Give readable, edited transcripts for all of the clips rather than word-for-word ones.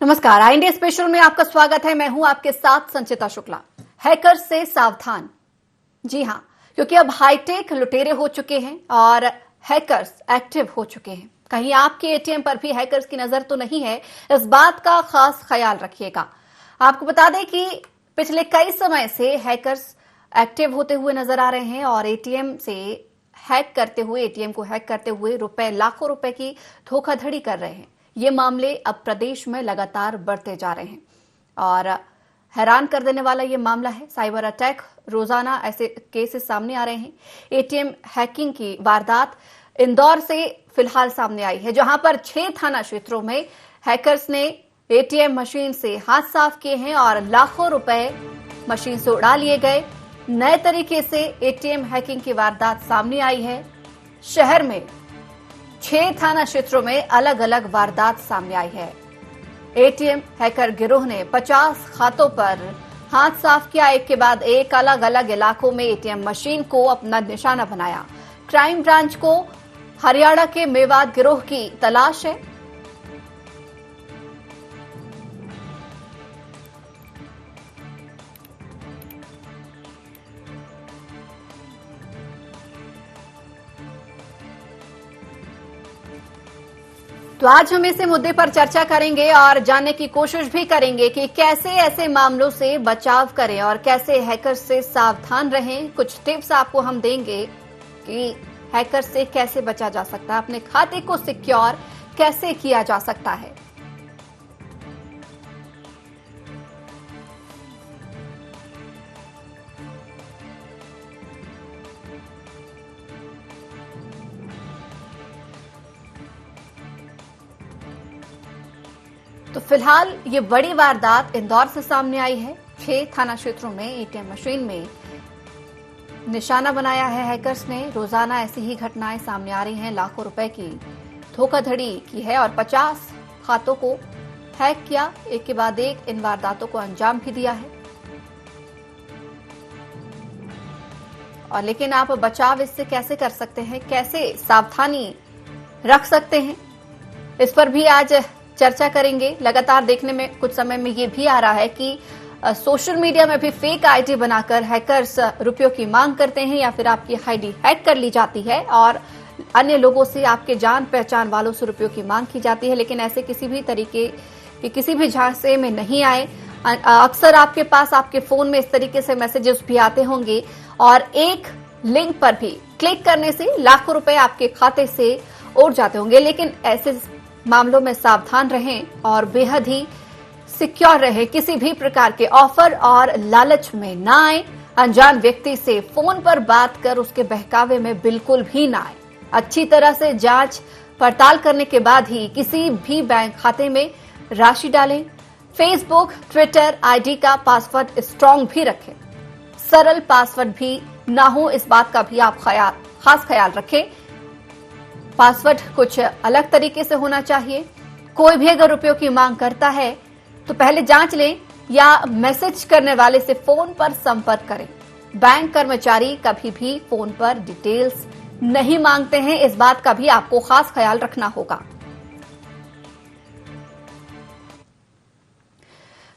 नमस्कार, आई India special में आपका स्वागत है। मैं हूं आपके साथ संचिता शुक्ला। हैकर्स से सावधान। जी हां, क्योंकि अब हाईटेक लुटेरे हो चुके हैं और हैकर्स एक्टिव हो चुके हैं। कहीं आपके एटीएम पर भी हैकर्स की नजर तो नहीं है, इस बात का खास ख्याल रखिएगा। आपको बता दें कि पिछले कई समय से हैकर्स एक्टिव होते हुए नजर आ रहे हैं और एटीएम को हैक करते हुए लाखों रुपए की धोखाधड़ी कर रहे हैं। ये मामले अब प्रदेश में लगातार बढ़ते जा रहे हैं और हैरान कर देने वाला ये मामला है। साइबर अटैक, रोजाना ऐसे केसेस सामने आ रहे हैं। एटीएम हैकिंग की वारदात इंदौर से फिलहाल सामने आई है, जहां पर 6 थाना क्षेत्रों में हैकर्स ने एटीएम मशीन से हाथ साफ किए हैं और लाखों रुपए मशीन से उड़ा लिए गए। नए तरीके से एटीएम हैकिंग की वारदात सामने आई है। शहर में 6 थाना क्षेत्रों में अलग अलग वारदात सामने आई है। एटीएम हैकर गिरोह ने 50 खातों पर हाथ साफ किया, एक के बाद एक अलग अलग इलाकों में एटीएम मशीन को अपना निशाना बनाया। क्राइम ब्रांच को हरियाणा के मेवात गिरोह की तलाश है। तो आज हम इस मुद्दे पर चर्चा करेंगे और जानने की कोशिश भी करेंगे कि कैसे ऐसे मामलों से बचाव करें और कैसे हैकर से सावधान रहें। कुछ टिप्स आपको हम देंगे कि हैकर से कैसे बचा जा सकता है, अपने खाते को सिक्योर कैसे किया जा सकता है। तो फिलहाल ये बड़ी वारदात इंदौर से सामने आई है। 6 थाना क्षेत्रों में एटीएम मशीन में निशाना बनाया है हैकर्स ने। रोजाना ऐसी ही घटनाएं सामने आ रही हैं। लाखों रुपए की धोखाधड़ी की है और 50 खातों को हैक किया, एक के बाद एक इन वारदातों को अंजाम भी दिया है। और लेकिन आप बचाव इससे कैसे कर सकते हैं, कैसे सावधानी रख सकते हैं, इस पर भी आज चर्चा करेंगे। लगातार देखने में कुछ समय में ये भी आ रहा है कि सोशल मीडिया में भी फेक आईडी बनाकर हैकर्स रुपयों की मांग करते हैं या फिर आपकी आईडी हैक कर ली जाती है और अन्य लोगों से, आपके जान पहचान वालों से रुपयों की मांग की जाती है। लेकिन ऐसे किसी भी तरीके के किसी भी झांसे में नहीं आए। अक्सर आपके पास आपके फोन में इस तरीके से मैसेजेस भी आते होंगे और एक लिंक पर भी क्लिक करने से लाखों रुपए आपके खाते से उड़ जाते होंगे। लेकिन ऐसे मामलों में सावधान रहें और बेहद ही सिक्योर रहें। किसी भी प्रकार के ऑफर और लालच में ना आए। अनजान व्यक्ति से फोन पर बात कर उसके बहकावे में बिल्कुल भी ना आए। अच्छी तरह से जांच पड़ताल करने के बाद ही किसी भी बैंक खाते में राशि डालें। फेसबुक, ट्विटर आईडी का पासवर्ड स्ट्रांग भी रखें। सरल पासवर्ड भी ना हो, इस बात का भी आप खास ख्याल रखें। पासवर्ड कुछ अलग तरीके से होना चाहिए। कोई भी अगर रुपयों की मांग करता है तो पहले जांच लें या मैसेज करने वाले से फोन पर संपर्क करें। बैंक कर्मचारी कभी भी फोन पर डिटेल्स नहीं मांगते हैं, इस बात का भी आपको खास ख्याल रखना होगा।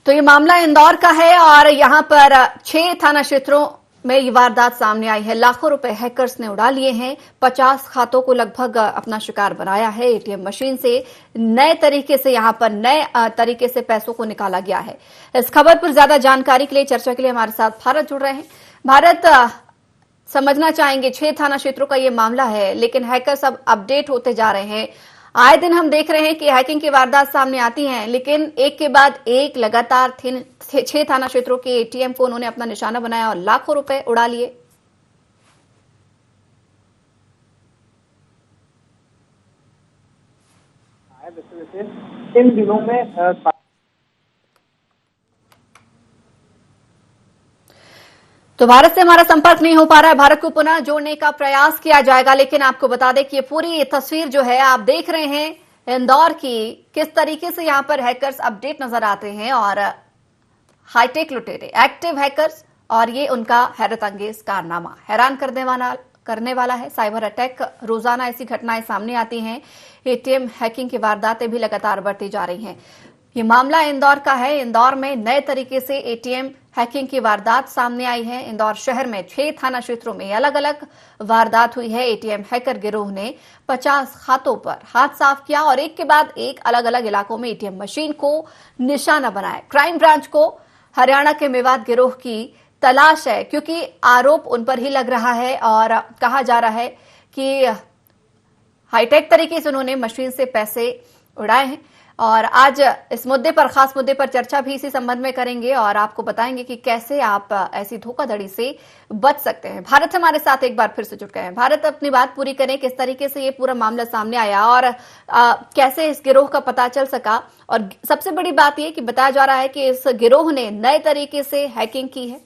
तो ये मामला इंदौर का है और यहां पर 6 थाना क्षेत्रों में ये वारदात सामने आई है। लाखों रुपए हैकर्स ने उड़ा लिए हैं। 50 खातों को लगभग अपना शिकार बनाया है। एटीएम मशीन से नए तरीके से पैसों को निकाला गया है। इस खबर पर ज्यादा जानकारी के लिए, चर्चा के लिए हमारे साथ भारत जुड़ रहे हैं। भारत, समझना चाहेंगे 6 थाना क्षेत्रों का ये मामला है, लेकिन हैकर्स अब अपडेट होते जा रहे हैं। आए दिन हम देख रहे हैं कि हैकिंग की वारदात सामने आती हैं, लेकिन एक के बाद एक लगातार 6 थाना क्षेत्रों के एटीएम को उन्होंने अपना निशाना बनाया और लाखों रुपए उड़ा लिए। इन दिनों में तो भारत से हमारा संपर्क नहीं हो पा रहा है। भारत को पुनः जोड़ने का प्रयास किया जाएगा, लेकिन आपको बता दें कि ये पूरी तस्वीर जो है आप देख रहे हैं इंदौर की, किस तरीके से यहां पर हैकर्स अपडेट नजर आते हैं और हाईटेक लुटेरे, एक्टिव हैकर्स, और ये उनका हैरत अंगेज कारनामा हैरान करने वाला है। साइबर अटैक, रोजाना ऐसी घटनाएं सामने आती हैं। एटीएम हैकिंग की वारदातें भी लगातार बढ़ती जा रही हैं। ये मामला इंदौर का है। इंदौर में नए तरीके से एटीएम हैकिंग की वारदात सामने आई है। इंदौर शहर में 6 थाना क्षेत्रों में अलग अलग वारदात हुई है। एटीएम हैकर गिरोह ने 50 खातों पर हाथ साफ किया और एक के बाद एक अलग अलग इलाकों में एटीएम मशीन को निशाना बनाया। क्राइम ब्रांच को हरियाणा के मेवात गिरोह की तलाश है, क्योंकि आरोप उन पर ही लग रहा है और कहा जा रहा है कि हाईटेक तरीके से उन्होंने मशीन से पैसे उड़ाए हैं। और आज इस मुद्दे पर, खास मुद्दे पर चर्चा भी इसी संबंध में करेंगे और आपको बताएंगे कि कैसे आप ऐसी धोखाधड़ी से बच सकते हैं। भारत हमारे साथ एक बार फिर से जुड़ गए हैं। भारत, अपनी बात पूरी करें, किस तरीके से ये पूरा मामला सामने आया और कैसे इस गिरोह का पता चल सका। और सबसे बड़ी बात यह कि बताया जा रहा है कि इस गिरोह ने नए तरीके से हैकिंग की है।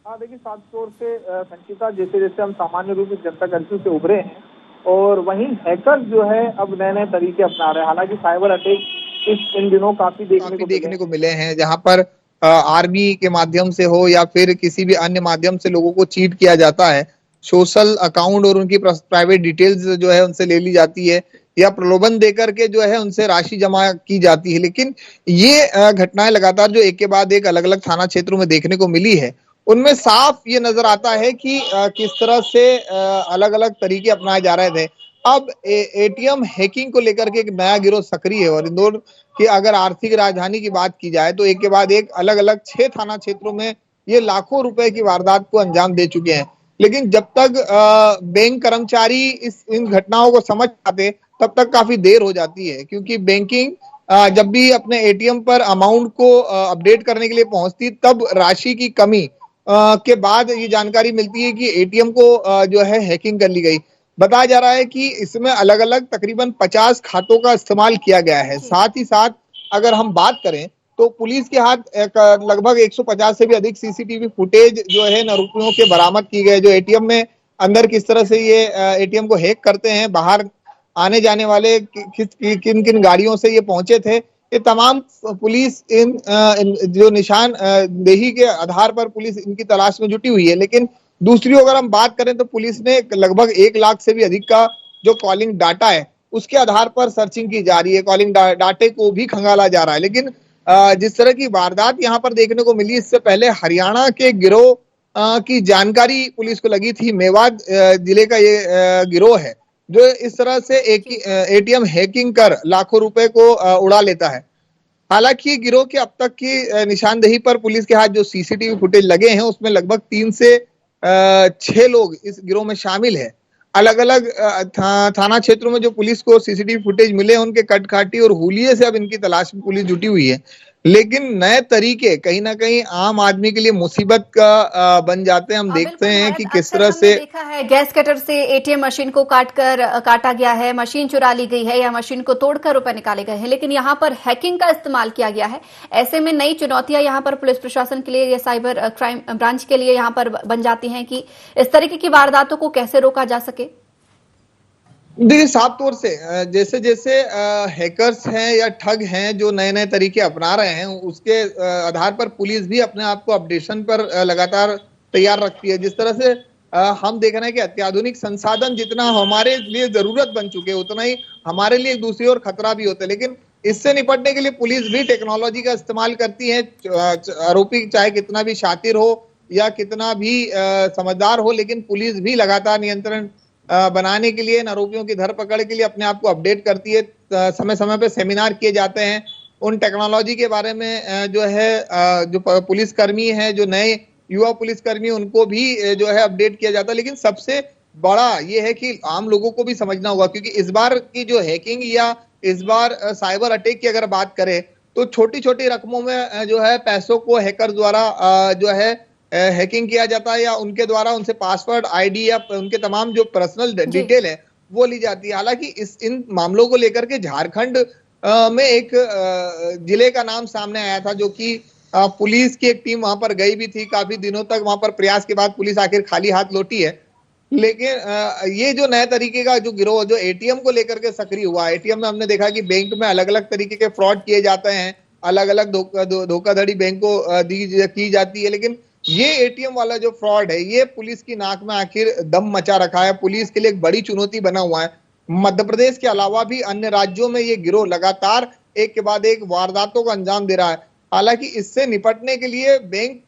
हाँ देखिए, साफ तौर से संचिता, जैसे जैसे हम सामान्य रूप से जनता कर्फ्यू से उभरे हैं और वहीं हैकर जो है अब नए नए तरीके अपना रहे हैं। हालांकि साइबर अटैक इन दिनों काफी देखने को मिले हैं, जहां पर आर्मी के माध्यम से हो या फिर किसी भी अन्य माध्यम से लोगों को चीट किया जाता है। सोशल अकाउंट और उनकी प्राइवेट डिटेल्स जो है उनसे ले ली जाती है या प्रलोभन देकर के जो है उनसे राशि जमा की जाती है। लेकिन ये घटनाएं लगातार जो एक के बाद एक अलग अलग थाना क्षेत्रों में देखने को मिली है, उनमें साफ ये नजर आता है कि किस तरह से अलग अलग तरीके अपनाए जा रहे थे। अब एटीएम हैकिंग को लेकर के एक नया गिरोह सक्रिय है और इंदौर की अगर आर्थिक राजधानी की बात की जाए तो एक के बाद एक अलग अलग 6 थाना क्षेत्रों में ये लाखों रुपए की वारदात को अंजाम दे चुके हैं। लेकिन जब तक बैंक कर्मचारी इन घटनाओं को समझ पाते तब तक काफी देर हो जाती है, क्योंकि बैंकिंग जब भी अपने एटीएम पर अमाउंट को अपडेट करने के लिए पहुंचती तब राशि की कमी के बाद ये जानकारी मिलती है कि एटीएम को जो है हैकिंग कर ली गई। बताया जा रहा है कि इसमें अलग अलग तकरीबन 50 खातों का इस्तेमाल किया गया है। साथ ही साथ अगर हम बात करें तो पुलिस के हाथ लगभग 150 से भी अधिक सीसीटीवी फुटेज जो है आरोपियों के बरामद की गए, जो एटीएम में अंदर किस तरह से ये एटीएम को हैक करते हैं, बाहर आने जाने वाले किन किन गाड़ियों से ये पहुंचे थे, ये तमाम पुलिस इन जो निशान देही के आधार पर पुलिस इनकी तलाश में जुटी हुई है। लेकिन दूसरी अगर हम बात करें तो पुलिस ने लगभग 1 लाख से भी अधिक का जो कॉलिंग डाटा है उसके आधार पर सर्चिंग की जा रही है। कॉलिंग डाटे को भी खंगाला जा रहा है। लेकिन जिस तरह की वारदात यहाँ पर देखने को मिली, इससे पहले हरियाणा के गिरोह की जानकारी पुलिस को लगी थी। मेवात जिले का ये गिरोह है जो इस तरह से एटीएम हैकिंग कर लाखों रुपए को उड़ा लेता है। हालांकि गिरोह के अब तक की निशानदेही पर पुलिस के हाथ जो सीसीटीवी फुटेज लगे हैं उसमें लगभग 3 से 6 लोग इस गिरोह में शामिल है। अलग अलग थाना क्षेत्रों में जो पुलिस को सीसीटीवी फुटेज मिले हैं उनके कटकाठी और हुलिये से अब इनकी तलाश में पुलिस जुटी हुई है। लेकिन नए तरीके कहीं ना कहीं आम आदमी के लिए मुसीबत का बन जाते हैं। हम देखते हैं कि किस तरह से देखा है गैस कटर से एटीएम मशीन को काटा गया है, मशीन चुरा ली गई है या मशीन को तोड़कर रुपए निकाले गए हैं, लेकिन यहाँ पर हैकिंग का इस्तेमाल किया गया है। ऐसे में नई चुनौतियां यहाँ पर पुलिस प्रशासन के लिए या साइबर क्राइम ब्रांच के लिए यहाँ पर बन जाती हैं कि इस तरीके की वारदातों को कैसे रोका जा सके। देखिए, साफ तौर से जैसे जैसे हैकर्स हैं या ठग हैं जो नए नए तरीके अपना रहे हैं, उसके आधार पर पुलिस भी अपने आप को अपडेशन पर लगातार तैयार रखती है। जिस तरह से हम देख रहे हैं कि अत्याधुनिक संसाधन जितना हमारे लिए जरूरत बन चुके हैं उतना ही हमारे लिए एक दूसरी ओर खतरा भी होता है। लेकिन इससे निपटने के लिए पुलिस भी टेक्नोलॉजी का इस्तेमाल करती है। आरोपी चाहे कितना भी शातिर हो या कितना भी समझदार हो, लेकिन पुलिस भी लगातार नियंत्रण बनाने के लिए, इन आरोपियों की धरपकड़ के लिए अपने आप को अपडेट करती है। समय समय पे सेमिनार किए जाते हैं उन टेक्नोलॉजी के बारे में। जो है जो पुलिसकर्मी हैं, जो नए युवा पुलिसकर्मी, उनको भी जो है अपडेट किया जाता है। लेकिन सबसे बड़ा ये है कि आम लोगों को भी समझना होगा, क्योंकि इस बार की जो हैकिंग या इस बार साइबर अटैक की अगर बात करें तो छोटी छोटी रकमों में जो है पैसों को हैकर द्वारा जो है हैकिंग किया जाता है या उनके द्वारा उनसे पासवर्ड, आईडी या उनके तमाम जो पर्सनल डिटेल है वो ली जाती है। हालांकि इन मामलों को लेकर के झारखंड में एक जिले का नाम सामने आया था, जो कि पुलिस की एक टीम वहां पर गई भी थी। काफी दिनों तक वहां पर प्रयास के बाद पुलिस आखिर खाली हाथ लौटी है। लेकिन ये जो नए तरीके का जो गिरोह जो एटीएम को लेकर के सक्रिय हुआ, एटीएम में हमने देखा कि बैंक में अलग अलग तरीके के फ्रॉड किए जाते हैं, अलग अलग धोखाधड़ी बैंक को की जाती है। लेकिन ये एटीएम वाला जो फ्रॉड है, ये पुलिस की नाक में आखिर दम मचा रखा है। पुलिस के लिए एक बड़ी चुनौती बना हुआ है। मध्य प्रदेश के अलावा भी अन्य राज्यों में ये गिरोह लगातार एक के बाद एक वारदातों को अंजाम दे रहा है। हालांकि इससे निपटने के लिए बैंक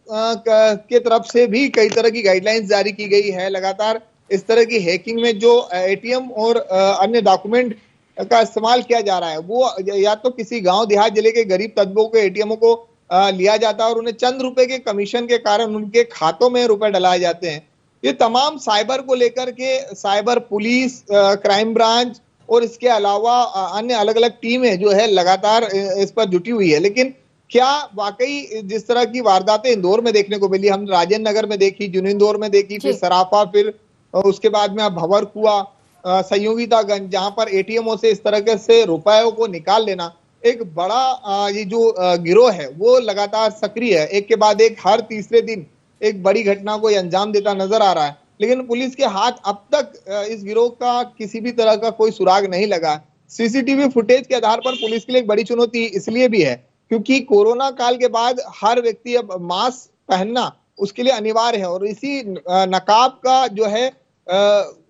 के तरफ से भी कई तरह की गाइडलाइंस जारी की गई है। लगातार इस तरह की हैकिंग में जो एटीएम और अन्य डॉक्यूमेंट का इस्तेमाल किया जा रहा है, वो या तो किसी गांव देहात जिले के गरीब तबकों के एटीएमों को लिया जाता है और उन्हें चंद रुपए के कमीशन के कारण उनके खातों में रुपए डलाए जाते हैं। ये तमाम साइबर को लेकर के साइबर पुलिस, क्राइम ब्रांच और इसके अलावा अन्य अलग अलग टीमें जो है लगातार इस पर जुटी हुई है। लेकिन क्या वाकई जिस तरह की वारदातें इंदौर में देखने को मिली, हम राजेंद्र नगर में देखी, जुनिंदौर में देखी, फिर सराफा, फिर उसके बाद में अब भंवर कुआ, संयोगितागंज, जहां पर एटीएमओ से इस तरह से रुपयों को निकाल लेना, एक बड़ा ये जो गिरोह है वो लगातार सक्रिय है। एक के बाद एक हर तीसरे दिन एक बड़ी घटना को अंजाम देता नजर आ रहा है। लेकिन पुलिस के हाथ अब तक इस गिरोह का किसी भी तरह का कोई सुराग नहीं लगा। सीसीटीवी फुटेज के आधार पर पुलिस के लिए एक बड़ी चुनौती इसलिए भी है क्योंकि कोरोना काल के बाद हर व्यक्ति अब मास्क पहनना उसके लिए अनिवार्य है और इसी नकाब का जो है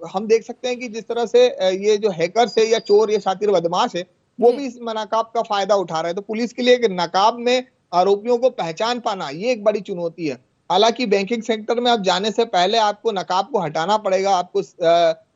हम देख सकते हैं कि जिस तरह से ये जो हैकर्स है या चोर या शातिर बदमाश है वो भी इस नकाब का फायदा उठा रहे हैं। तो पुलिस के लिए एक नकाब में आरोपियों को पहचान पाना ये एक बड़ी चुनौती है। हालांकि बैंकिंग सेक्टर में आप जाने से पहले आपको नकाब को हटाना पड़ेगा, आपको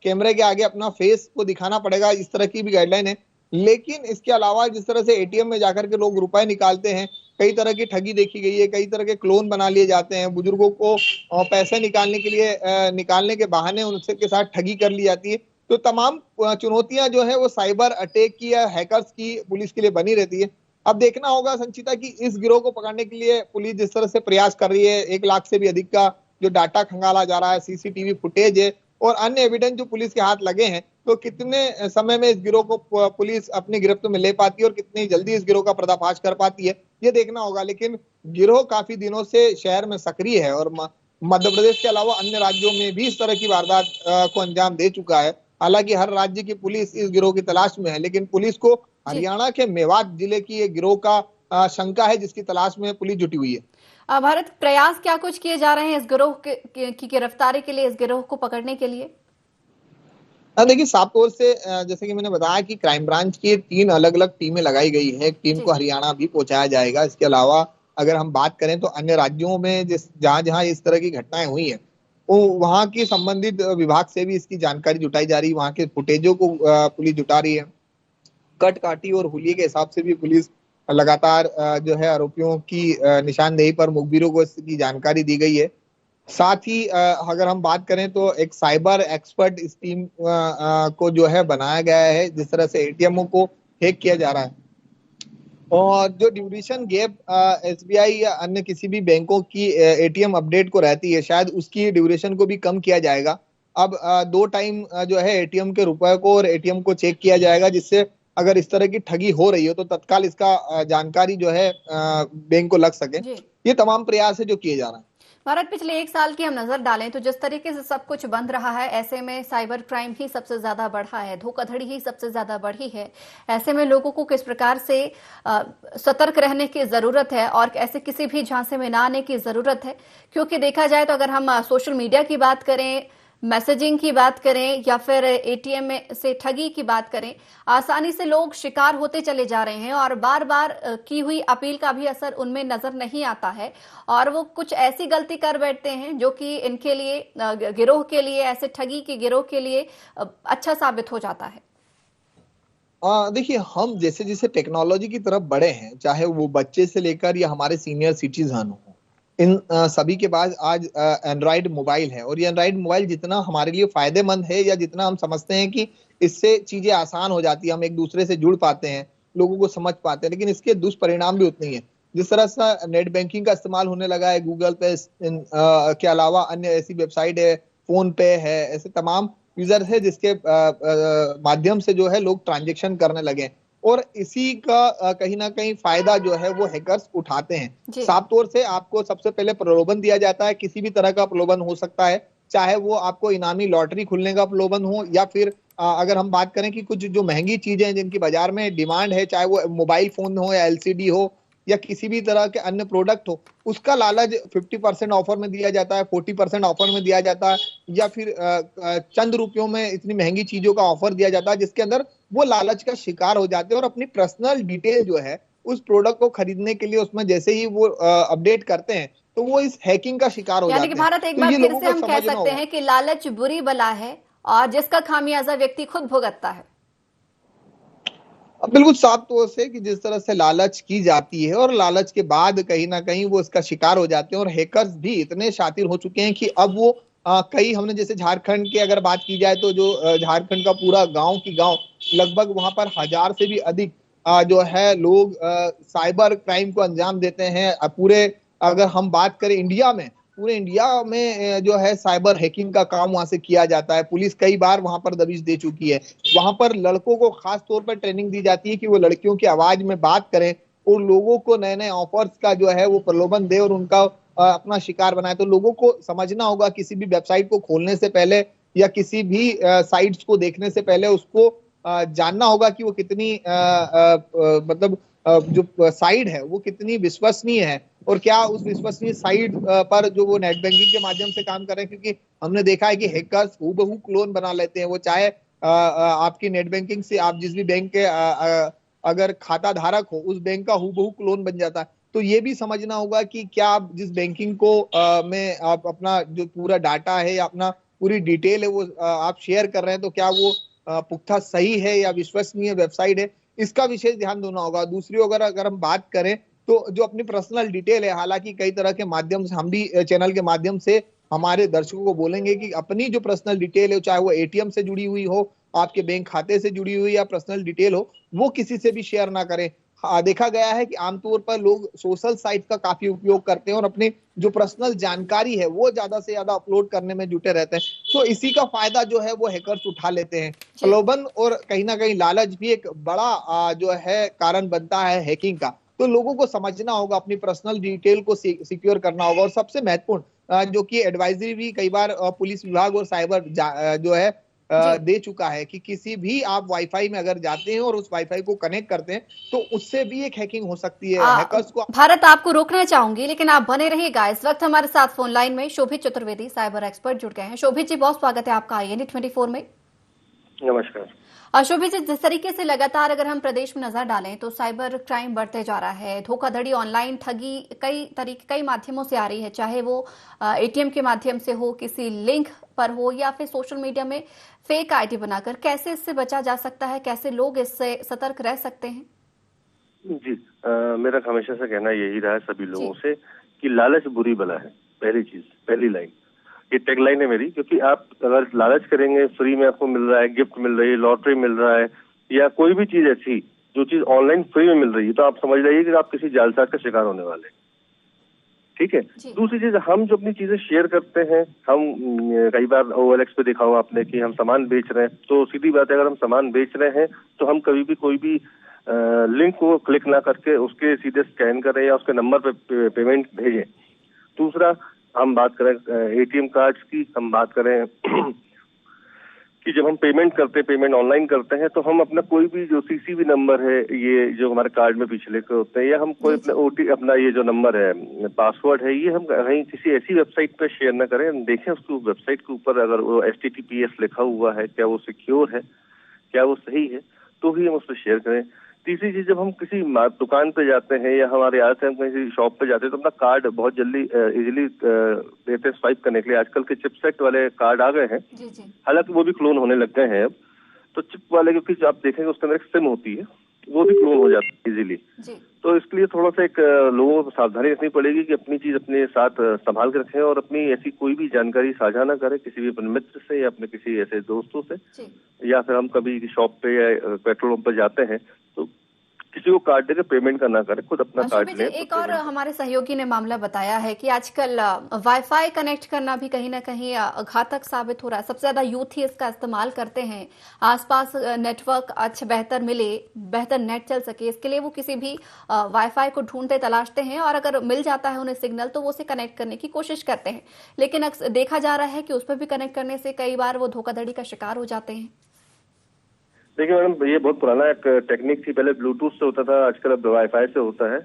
कैमरे के आगे अपना फेस को दिखाना पड़ेगा, इस तरह की भी गाइडलाइन है। लेकिन इसके अलावा जिस तरह से एटीएम में जाकर के लोग रुपए निकालते हैं, कई तरह की ठगी देखी गई है, कई तरह के क्लोन बना लिए जाते हैं, बुजुर्गों को पैसे निकालने के लिए निकालने के बहाने उनसे के साथ ठगी कर ली जाती है। तो तमाम चुनौतियां जो है वो साइबर अटैक की या हैकर्स की पुलिस के लिए बनी रहती है। अब देखना होगा संचिता कि इस गिरोह को पकड़ने के लिए पुलिस जिस तरह से प्रयास कर रही है, 1 लाख से भी अधिक का जो डाटा खंगाला जा रहा है, सीसीटीवी फुटेज है और अन्य एविडेंस जो पुलिस के हाथ लगे हैं, तो कितने समय में इस गिरोह को पुलिस अपनी गिरफ्त में ले पाती है और कितनी जल्दी इस गिरोह का पर्दाफाश कर पाती है, ये देखना होगा। लेकिन गिरोह काफी दिनों से शहर में सक्रिय है और मध्य प्रदेश के अलावा अन्य राज्यों में भी इस तरह की वारदात को अंजाम दे चुका है। हालांकि हर राज्य की पुलिस इस गिरोह की तलाश में है, लेकिन पुलिस को हरियाणा के मेवात जिले की एक गिरोह का शंका है जिसकी तलाश में पुलिस जुटी हुई है। भारत, प्रयास क्या कुछ किए जा रहे हैं इस गिरोह की गिरफ्तारी के लिए, इस गिरोह को पकड़ने के लिए? देखिए, साफ तौर से जैसे कि मैंने बताया कि क्राइम ब्रांच की 3 अलग अलग टीमें लगाई गई है। एक टीम को हरियाणा भी पहुंचाया जाएगा। इसके अलावा अगर हम बात करें तो अन्य राज्यों में जहां जहां इस तरह की घटनाएं हुई है वो वहां की संबंधित विभाग से भी इसकी जानकारी जुटाई जा रही है, वहां के फुटेजों को पुलिस जुटा रही है। कट काटी और हुलिये के हिसाब से भी पुलिस लगातार जो है आरोपियों की निशानदेही पर मुखबिरों को इसकी जानकारी दी गई है। साथ ही अगर हम बात करें तो एक साइबर एक्सपर्ट इस टीम को जो है बनाया गया है। जिस तरह से एटीएमओ को हैक किया जा रहा है और जो ड्यूरेशन गैप एसबीआई या अन्य किसी भी बैंकों की एटीएम अपडेट को रहती है, शायद उसकी ड्यूरेशन को भी कम किया जाएगा। अब 2 टाइम जो है एटीएम के रुपए को और एटीएम को चेक किया जाएगा, जिससे अगर इस तरह की ठगी हो रही हो तो तत्काल इसका जानकारी जो है बैंक को लग सके। ये तमाम प्रयास है जो किए जा रहे हैं। भारत, पिछले 1 साल की हम नजर डालें तो जिस तरीके से सब कुछ बंद रहा है, ऐसे में साइबर क्राइम ही सबसे ज्यादा बढ़ा है, धोखाधड़ी ही सबसे ज्यादा बढ़ी है। ऐसे में लोगों को किस प्रकार से सतर्क रहने की जरूरत है और ऐसे किसी भी झांसे में ना आने की जरूरत है? क्योंकि देखा जाए तो अगर हम सोशल मीडिया की बात करें, मैसेजिंग की बात करें या फिर एटीएम में से ठगी की बात करें, आसानी से लोग शिकार होते चले जा रहे हैं और बार बार की हुई अपील का भी असर उनमें नजर नहीं आता है और वो कुछ ऐसी गलती कर बैठते हैं जो कि इनके लिए, गिरोह के लिए, ऐसे ठगी के गिरोह के लिए अच्छा साबित हो जाता है। देखिए, हम जैसे जैसे टेक्नोलॉजी की तरफ बढ़े हैं, चाहे वो बच्चे से लेकर या हमारे सीनियर सिटीजन हो, इन सभी के पास आज एंड्रॉइड मोबाइल है और ये एंड्रॉइड मोबाइल जितना हमारे लिए फायदेमंद है या जितना हम समझते हैं कि इससे चीजें आसान हो जाती है, हम एक दूसरे से जुड़ पाते हैं, लोगों को समझ पाते हैं, लेकिन इसके दुष्परिणाम भी उतने ही है। जिस तरह से नेट बैंकिंग का इस्तेमाल होने लगा है, गूगल पे के अलावा अन्य ऐसी वेबसाइट है, फोन पे है, ऐसे तमाम यूजर है जिसके माध्यम से जो है लोग ट्रांजेक्शन करने लगे और इसी का कहीं ना कहीं फायदा जो है वो हैकर्स उठाते हैं। साफ तौर से आपको सबसे पहले प्रलोभन दिया जाता है, किसी भी तरह का प्रलोभन हो सकता है, चाहे वो आपको इनामी लॉटरी खुलने का प्रलोभन हो या फिर अगर हम बात करें कि कुछ जो महंगी चीजें हैं जिनकी बाजार में डिमांड है, चाहे वो मोबाइल फोन हो या एलसीडी हो या किसी भी तरह के अन्य प्रोडक्ट हो, उसका लालच 50% ऑफर में दिया जाता है, 40% ऑफर में दिया जाता है या फिर चंद रुपयों में इतनी महंगी चीजों का ऑफर दिया जाता है जिसके अंदर वो लालच का शिकार हो जाते हैं और अपनी पर्सनल डिटेल जो है उस प्रोडक्ट को खरीदने के लिए उसमें जैसे ही वो अपडेट करते हैं तो वो इस हैकिंग का शिकार हो यानी कि जाते हैं। भारत, एक तो बार ये फिर लोगों से को हम कह समझना सकते होगा। हैं कि लालच बुरी बला है और जिसका खामियाजा व्यक्ति खुद भुगतता है। अब बिल्कुल साफ तौर से कि जिस तरह से लालच की जाती है और लालच के बाद कहीं ना कहीं वो इसका शिकार हो जाते हैं और हैकर्स भी इतने शातिर हो चुके हैं कि अब वो कई, हमने जैसे झारखंड की अगर बात की जाए तो जो झारखंड का पूरा गांव की गांव लगभग वहां पर 1000 से भी अधिक जो है लोग साइबर क्राइम को अंजाम देते हैं। पूरे अगर हम बात करें इंडिया में, पूरे इंडिया में जो है साइबर हैकिंग का काम वहां से किया जाता है। पुलिस कई बार वहां पर दबिश दे चुकी है। वहां पर लड़कों को खास तौर पर ट्रेनिंग दी जाती है कि वो लड़कियों की आवाज में बात करें और लोगों को नए नए ऑफर्स का जो है वो प्रलोभन दे और उनका अपना शिकार बनाए। तो लोगों को समझना होगा किसी भी वेबसाइट को खोलने से पहले या किसी भी साइट्स को देखने से पहले उसको जानना होगा कि वो कितनी मतलब जो साइट है वो कितनी विश्वसनीय है और क्या उस विश्वसनीय साइट पर जो वो नेट बैंकिंग के माध्यम से काम कर रहे हैं। क्योंकि हमने देखा है कि हैकर्स हूबहू क्लोन बना लेते हैं। वो चाहे आपकी नेट बैंकिंग से आप जिस भी बैंक के अगर खाता धारक हो उस बैंक का हूबहू क्लोन बन जाता है। तो ये भी समझना होगा कि क्या आप जिस बैंकिंग को में आप अपना जो पूरा डाटा है या अपना पूरी डिटेल है वो आप शेयर कर रहे हैं तो क्या वो पुख्ता सही है या विश्वसनीय वेबसाइट है, इसका विशेष ध्यान देना होगा। दूसरी अगर हम बात करें तो जो अपनी पर्सनल डिटेल है, हालांकि कई तरह के माध्यम से हम भी चैनल के माध्यम से हमारे दर्शकों को बोलेंगे कि अपनी जो पर्सनल डिटेल है, चाहे वो एटीएम से जुड़ी हुई हो, आपके बैंक खाते से जुड़ी हुई या पर्सनल डिटेल हो, वो किसी से भी शेयर ना करें। देखा गया है कि आमतौर पर लोग सोशल साइट का काफी उपयोग करते हैं और अपनी जो पर्सनल जानकारी है वो ज्यादा से ज्यादा अपलोड करने में जुटे रहते हैं। तो इसी का फायदा जो है वो हैकर्स उठा लेते हैं। प्रलोभन और कहीं ना कहीं लालच भी एक बड़ा जो है कारण बनता है हैकिंग का। तो लोगों को समझना होगा, अपनी पर्सनल डिटेल को सिक्योर करना होगा। और सबसे महत्वपूर्ण जो कि एडवाइजरी भी कई बार पुलिस विभाग और साइबर जो है दे चुका है कि किसी भी आप वाईफाई में अगर जाते हैं और उस वाईफाई को कनेक्ट करते हैं तो उससे भी एक हैकिंग हो सकती है। हैकर्स को भारत, आपको रोकना चाहूंगी लेकिन आप बने रहिएगा। इस वक्त हमारे साथ फोन लाइन में शोभित चतुर्वेदी, साइबर एक्सपर्ट, जुड़ गए हैं। शोभित जी, बहुत स्वागत है आपका INA 24 में। नमस्कार। शोभित जी, जिस तरीके से लगातार अगर हम प्रदेश में नजर डालें तो साइबर क्राइम बढ़ते जा रहा है। धोखाधड़ी, ऑनलाइन ठगी कई माध्यमों से आ रही है, चाहे वो ATM के माध्यम से हो, किसी लिंक पर हो या फिर सोशल मीडिया में फेक ID बनाकर। कैसे इससे बचा जा सकता है, कैसे लोग इससे सतर्क रह सकते हैं? जी, मेरा हमेशा से कहना यही रहा है सभी लोगों से कि लालच बुरी बला है। पहली चीज, पहली लाइन, ये टैगलाइन है मेरी। क्योंकि आप अगर लालच करेंगे, फ्री में आपको मिल रहा है, गिफ्ट मिल रही है, लॉटरी मिल रहा है या कोई भी चीज ऐसी जो चीज ऑनलाइन फ्री में मिल रही है, तो आप समझ जाइए कि आप किसी जालसाज का शिकार होने वाले हैं। ठीक है। दूसरी चीज, हम जो अपनी चीजें शेयर करते हैं, हम कई बार OLX पे देखा होगा आपने कि हम सामान बेच रहे हैं, तो सीधी बात है अगर हम सामान बेच रहे हैं तो हम कभी भी कोई भी लिंक को क्लिक ना करके उसके सीधे स्कैन करें या उसके नंबर पे पेमेंट भेजें। दूसरा, हम बात करें ATM कार्ड्स की, हम बात करें कि जब हम पेमेंट करते हैं, पेमेंट ऑनलाइन करते हैं, तो हम अपना कोई भी जो CCV नंबर है, ये जो हमारे कार्ड में पीछे लिखे होते हैं, या हम कोई अपना अपना ये जो नंबर है, पासवर्ड है, ये हम कहीं किसी ऐसी वेबसाइट पे शेयर ना करें। देखें उसको वेबसाइट के ऊपर अगर वो HTTPS लिखा हुआ है, क्या वो सिक्योर है, क्या वो सही है, तो ही हम उस पर शेयर करें। तीसरी चीज, जब हम किसी दुकान पे जाते हैं या हमारे यहाँ से हम किसी शॉप पे जाते हैं तो अपना कार्ड बहुत जल्दी इजीली देते हैं स्वाइप करने के लिए। आजकल के चिपसेट वाले कार्ड आ गए हैं, हालांकि वो भी क्लोन होने लग गए हैं अब। तो चिप वाले, क्योंकि आप देखेंगे उसके अंदर एक सिम होती है, वो भी क्लोन हो जाती है इजीली। तो इसके लिए थोड़ा सा एक लोगों को सावधानी रखनी पड़ेगी कि अपनी चीज अपने साथ संभाल के रखें और अपनी ऐसी कोई भी जानकारी साझा ना करें किसी भी अपने मित्र से या अपने किसी ऐसे दोस्तों से। या फिर हम कभी शॉप पे या पेट्रोल पंप पे जाते हैं तो किसी को कार्ड देकर पेमेंट करना करें, खुद अपना कार्ड लें। एक और हमारे सहयोगी ने मामला बताया है कि आजकल वाईफाई कनेक्ट करना भी कहीं ना कहीं घातक साबित हो रहा है। सबसे ज्यादा यूथ ही इसका इस्तेमाल करते हैं। आसपास नेटवर्क अच्छा बेहतर मिले, बेहतर नेट चल सके, इसके लिए वो किसी भी वाईफाई को ढूंढते तलाशते हैं और अगर मिल जाता है उन्हें सिग्नल तो वो उसे कनेक्ट करने की कोशिश करते हैं। लेकिन देखा जा रहा है कि उस पर भी कनेक्ट करने से कई बार वो धोखाधड़ी का शिकार हो जाते हैं। देखिए मैडम, ये बहुत पुराना एक टेक्निक थी। पहले ब्लूटूथ से होता था, आजकल अब वाईफाई से होता है।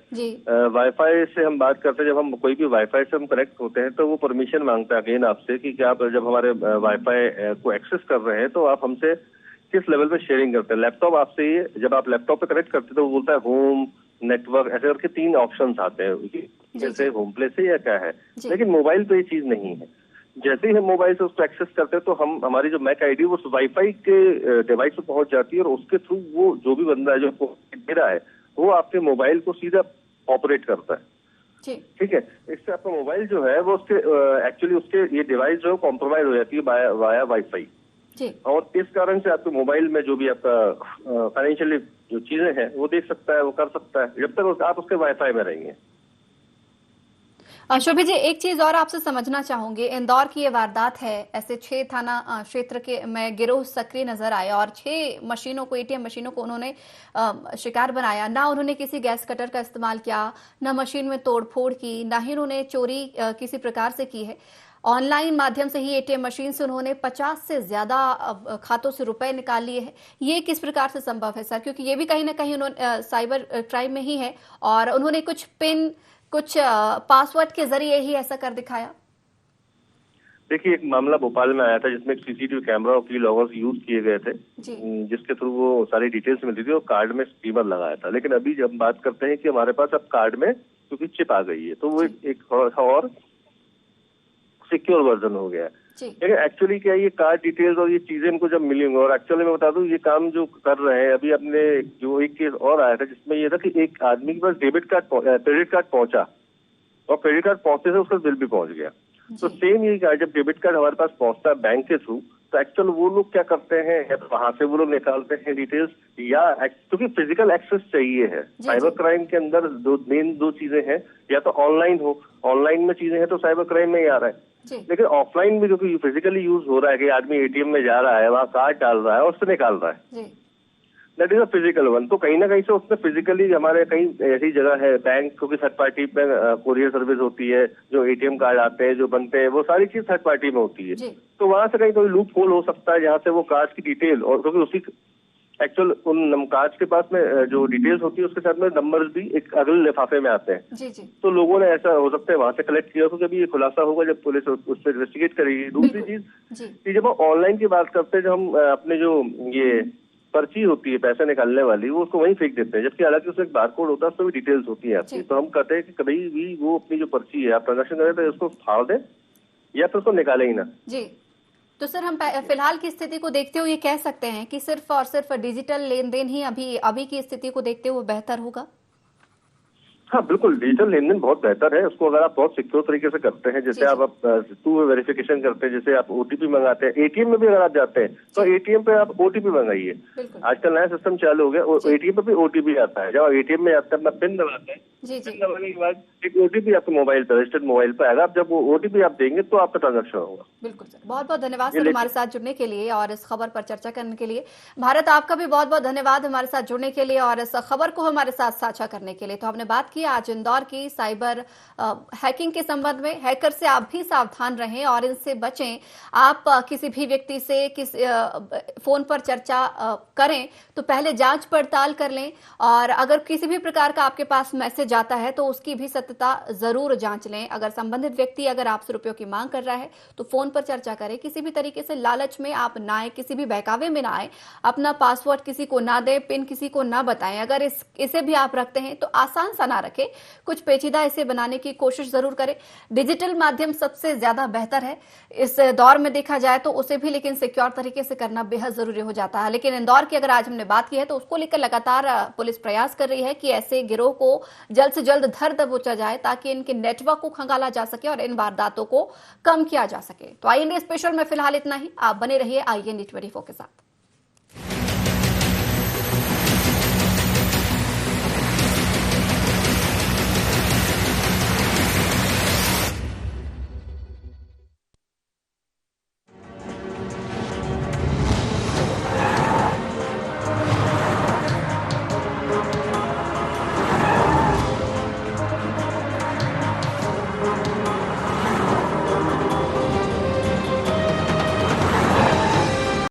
वाईफाई से हम बात करते हैं, जब हम कोई भी वाईफाई से हम कनेक्ट होते हैं तो वो परमिशन मांगता है अगेन आपसे कि क्या आप जब हमारे वाईफाई को एक्सेस कर रहे हैं तो आप हमसे किस लेवल पे शेयरिंग करते हैं। लैपटॉप आपसे ये, जब आप लैपटॉप पे कनेक्ट करते हैं तो वो बोलता है होम, नेटवर्क, ऐसे करके 3 ऑप्शंस आते हैं, जैसे होम प्ले से या क्या है। लेकिन मोबाइल पे ये चीज नहीं है। जैसे ही हम मोबाइल से उसको एक्सेस करते हैं तो हम, हमारी जो मैक आईडी वो वाईफाई के डिवाइस पे पहुंच जाती है और उसके थ्रू वो जो भी बंदा है जो आपको दे रहा है वो आपके मोबाइल को सीधा ऑपरेट करता है। ठीक है, इससे आपका मोबाइल जो है वो उसके एक्चुअली उसके ये डिवाइस जो है कॉम्प्रोमाइज हो जाती है वाया वाईफाई। और इस कारण से आपके मोबाइल में जो भी आपका फाइनेंशियली जो चीजें हैं वो देख सकता है, वो कर सकता है, जब तक आप उसके वाईफाई में रहेंगे। शोभी जी, एक चीज और आपसे समझना चाहूंगी, इंदौर की ये वारदात है, ऐसे 6 थाना क्षेत्र के में गिरोह सक्रिय नजर आए और 6 मशीनों को, एटीएम मशीनों को उन्होंने शिकार बनाया। ना उन्होंने किसी गैस कटर का इस्तेमाल किया, ना मशीन में तोड़फोड़ की, ना ही उन्होंने चोरी किसी प्रकार से की है। ऑनलाइन माध्यम से ही एटीएम मशीन से उन्होंने 50 से ज्यादा खातों से रुपए निकाल लिए हैं। ये किस प्रकार से संभव है सर? क्योंकि ये भी कहीं ना कहीं उन्होंने साइबर क्राइम में ही है और उन्होंने कुछ पिन, कुछ पासवर्ड के जरिए ही ऐसा कर दिखाया। देखिए, एक मामला भोपाल में आया था जिसमें एक सीसीटीवी कैमरा और की लॉगर्स यूज किए गए थे, जिसके थ्रू वो सारी डिटेल्स मिलती थी और कार्ड में स्टीमर लगाया था। लेकिन अभी जब बात करते हैं कि हमारे पास अब कार्ड में क्योंकि चिप आ गई है तो वो एक और सिक्योर वर्जन हो गया है। लेकिन एक्चुअली क्या है, ये कार्ड डिटेल्स और ये चीजें इनको जब मिली होंगी, और एक्चुअली मैं बता दूं ये काम जो कर रहे हैं, अभी अपने जो एक केस और आया था जिसमें ये था कि एक आदमी के पास डेबिट कार्ड, क्रेडिट कार्ड पहुंचा और क्रेडिट कार्ड पहुंचने से उसका बिल भी पहुंच गया। तो सेम यही कार्ड, जब डेबिट कार्ड हमारे पास पहुंचता है बैंक के थ्रू, तो एक्चुअल वो लोग क्या करते हैं, या तो वहां से वो लोग निकालते हैं डिटेल्स, या क्योंकि फिजिकल एक्सेस चाहिए है। साइबर क्राइम के अंदर मेन दो चीजें हैं, या तो ऑनलाइन हो, ऑनलाइन में चीजें हैं तो साइबर क्राइम में ही आ रहा है। लेकिन ऑफलाइन में जो कि फिजिकली यूज हो रहा है कि आदमी एटीएम में जा रहा है, वहां कार्ड डाल रहा है और उससे निकाल रहा है, that is a physical one. तो कहीं ना कहीं से उसमें फिजिकली हमारे कहीं ऐसी जगह है, बैंक क्योंकि थर्ड पार्टी में कोरियर सर्विस होती है, जो एटीएम कार्ड आते हैं, जो बनते हैं, वो सारी चीज थर्ड पार्टी में होती है। तो वहां से कहीं कोई लूप होल हो सकता है जहाँ से वो कार्ड की डिटेल, और क्योंकि उसी एक्चुअल उन कार्ड के पास में जो डिटेल्स होती है उसके साथ में नंबर्स भी एक अगले लिफाफे में आते हैं। तो लोगों ने ऐसा हो सकता है वहां से कलेक्ट किया, तो जब ये खुलासा होगा, जब पुलिस उस पर इन्वेस्टिगेट करेगी। दूसरी चीज कि जब हम ऑनलाइन की बात करते हैं, जब हम अपने जो ये पर्ची होती है पैसे निकालने वाली, वो उसको वहीं फेंक देते हैं, जबकि हालांकि उसमें एक बारकोड होता है, उसमें भी डिटेल्स होती है आपकी। तो हम कहते हैं कि कभी भी वो अपनी जो पर्ची है आप ट्रांजेक्शन करें तो उसको फाड़ दें या फिर उसको निकाले ही ना। जी, तो सर हम फिलहाल की स्थिति को देखते हुए ये कह सकते हैं कि सिर्फ और सिर्फ डिजिटल लेन देन ही अभी की स्थिति को देखते हुए बेहतर होगा। हाँ बिल्कुल, डिजिटल लेन देन बहुत बेहतर है। उसको अगर आप बहुत सिक्योर तरीके से करते हैं, जैसे आप टू वे वेरिफिकेशन करते हैं, जैसे आप ओटीपी मंगाते हैं, एटीएम में भी अगर आप जाते हैं तो एटीएम पे आप ओटीपी मंगाइए। आजकल नया सिस्टम चालू हो गया, एटीएम पे भी ओटीपी आता है। जब आप एटीएम में जाते हैं, अपना पिन दबाते हैं, पिन दबाने के बाद एक ओटीपी आपके मोबाइल पर, रजिस्टर्ड मोबाइल पर आएगा। आप जब वो ओटीपी आप देंगे तो आपका ट्रांजेक्शन होगा। बिल्कुल सर, बहुत बहुत धन्यवाद सर हमारे साथ जुड़ने के लिए और इस खबर पर चर्चा करने के लिए। भारत, आपका भी बहुत बहुत धन्यवाद हमारे साथ जुड़ने के लिए और इस खबर को हमारे साथ साझा करने के लिए। तो हमने बात की आज इंदौर की साइबर हैकिंग के संबंध में। हैकर से आप भी सावधान रहें और इनसे बचें। आप किसी भी व्यक्ति से फोन पर चर्चा करें तो पहले जांच पड़ताल कर लें, और अगर किसी भी प्रकार का आपके पास मैसेज आता है तो उसकी भी सत्यता जरूर जांच लें। अगर संबंधित व्यक्ति अगर आपसे रुपयों की मांग कर रहा है तो फोन पर चर्चा करें। किसी भी तरीके से लालच में आप ना आए, किसी भी बहकावे में ना आए, अपना पासवर्ड किसी को ना दें, पिन किसी को ना बताएं। अगर इसे भी आप रखते हैं तो आसान सा ना रखें, कुछ पेचीदा इसे बनाने की कोशिश जरूर करें। डिजिटल माध्यम सबसे ज्यादा बेहतर है इस दौर में देखा जाए तो, उसे भी लेकिन सिक्योर तरीके से करना बेहद जरूरी हो जाता है। लेकिन इंदौर की अगर आज हमने बात की है तो उसको लेकर लगातार पुलिस प्रयास कर रही है कि ऐसे गिरोह को जल्द से जल्द धर दबोचा जाए ताकि इनके नेटवर्क को खंगाला जा सके और इन वारदातों को कम किया जा सके। तो IND स्पेशल में फिलहाल इतना ही। आप बने रहिए IND 24 के साथ।